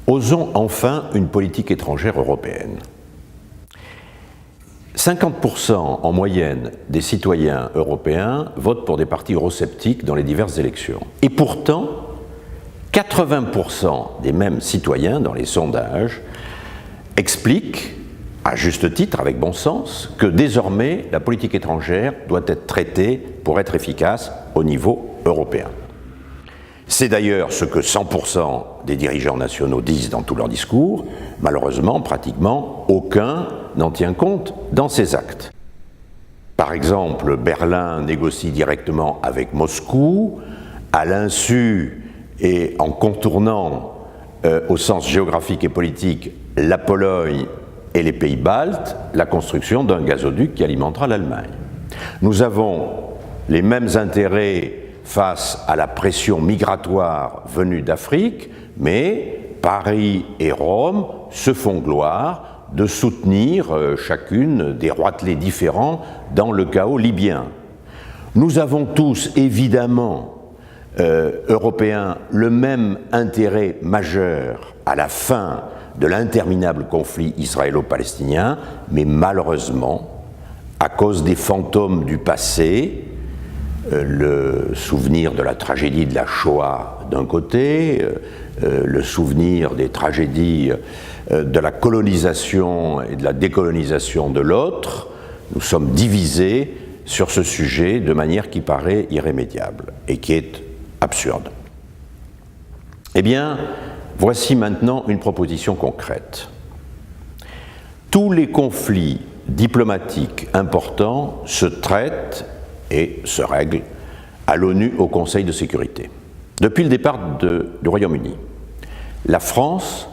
Osons enfin une politique étrangère européenne. 50% en moyenne des citoyens européens votent pour des partis eurosceptiques dans les diverses élections. Et pourtant, 80% des mêmes citoyens dans les sondages expliquent, à juste titre, avec bon sens, que désormais la politique étrangère doit être traitée pour être efficace au niveau européen. C'est d'ailleurs ce que 100% des dirigeants nationaux disent dans tous leurs discours. Malheureusement, pratiquement aucun n'en tient compte dans ses actes. Par exemple, Berlin négocie directement avec Moscou, à l'insu et en contournant au sens géographique et politique la Pologne et les pays baltes, la construction d'un gazoduc qui alimentera l'Allemagne. Nous avons les mêmes intérêts face à la pression migratoire venue d'Afrique, mais Paris et Rome se font gloire de soutenir chacune des roitelets différents dans le chaos libyen. Nous avons tous, évidemment, Européens, le même intérêt majeur à la fin de l'interminable conflit israélo-palestinien, mais malheureusement, à cause des fantômes du passé, le souvenir de la tragédie de la Shoah d'un côté, le souvenir des tragédies de la colonisation et de la décolonisation de l'autre, nous sommes divisés sur ce sujet de manière qui paraît irrémédiable et qui est absurde. Eh bien, voici maintenant une proposition concrète. Tous les conflits diplomatiques importants se traitent et se règlent à l'ONU, au Conseil de sécurité. Depuis le départ du Royaume-Uni, la France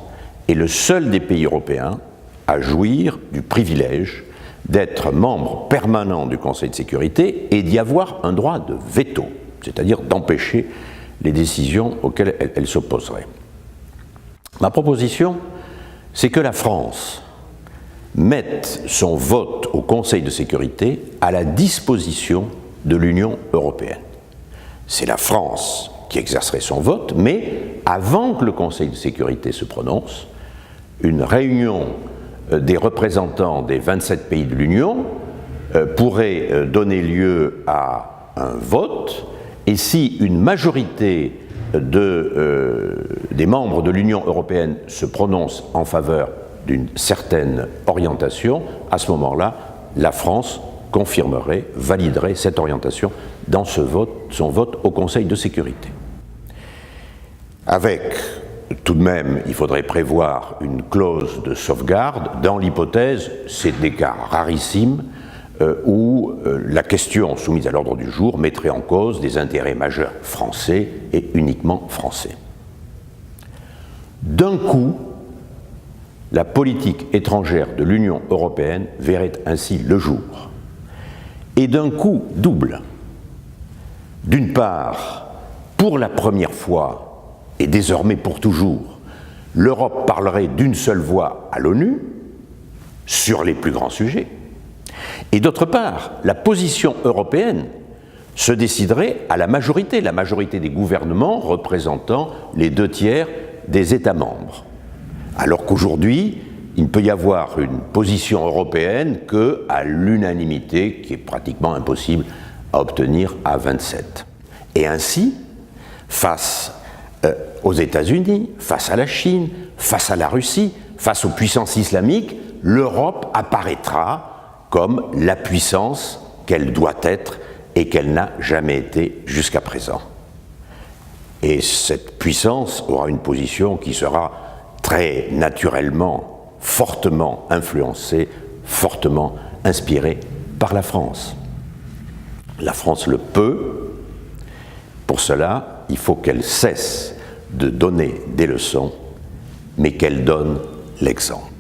est le seul des pays européens à jouir du privilège d'être membre permanent du Conseil de sécurité et d'y avoir un droit de veto, c'est-à-dire d'empêcher les décisions auxquelles elle s'opposerait. Ma proposition, c'est que la France mette son vote au Conseil de sécurité à la disposition de l'Union européenne. C'est la France qui exercerait son vote, mais avant que le Conseil de sécurité se prononce, une réunion des représentants des 27 pays de l'Union pourrait donner lieu à un vote, et si une majorité des membres de l'Union européenne se prononce en faveur d'une certaine orientation, à ce moment-là, la France confirmerait, validerait cette orientation dans son vote au Conseil de sécurité. Avec, tout de même, il faudrait prévoir une clause de sauvegarde dans l'hypothèse, c'est des cas rarissimes, où la question soumise à l'ordre du jour mettrait en cause des intérêts majeurs français et uniquement français. D'un coup, la politique étrangère de l'Union européenne verrait ainsi le jour. Et d'un coup double. D'une part, pour la première fois, et désormais pour toujours, l'Europe parlerait d'une seule voix à l'ONU sur les plus grands sujets. Et d'autre part, la position européenne se déciderait à la majorité des gouvernements représentant les 2/3 des États membres. Alors qu'aujourd'hui, il ne peut y avoir une position européenne qu'à l'unanimité, qui est pratiquement impossible à obtenir à 27. Et ainsi, face aux États-Unis, face à la Chine, face à la Russie, face aux puissances islamiques, l'Europe apparaîtra comme la puissance qu'elle doit être et qu'elle n'a jamais été jusqu'à présent. Et cette puissance aura une position qui sera très naturellement, fortement influencée, fortement inspirée par la France. La France le peut. Pour cela, il faut qu'elle cesse de donner des leçons, mais qu'elle donne l'exemple.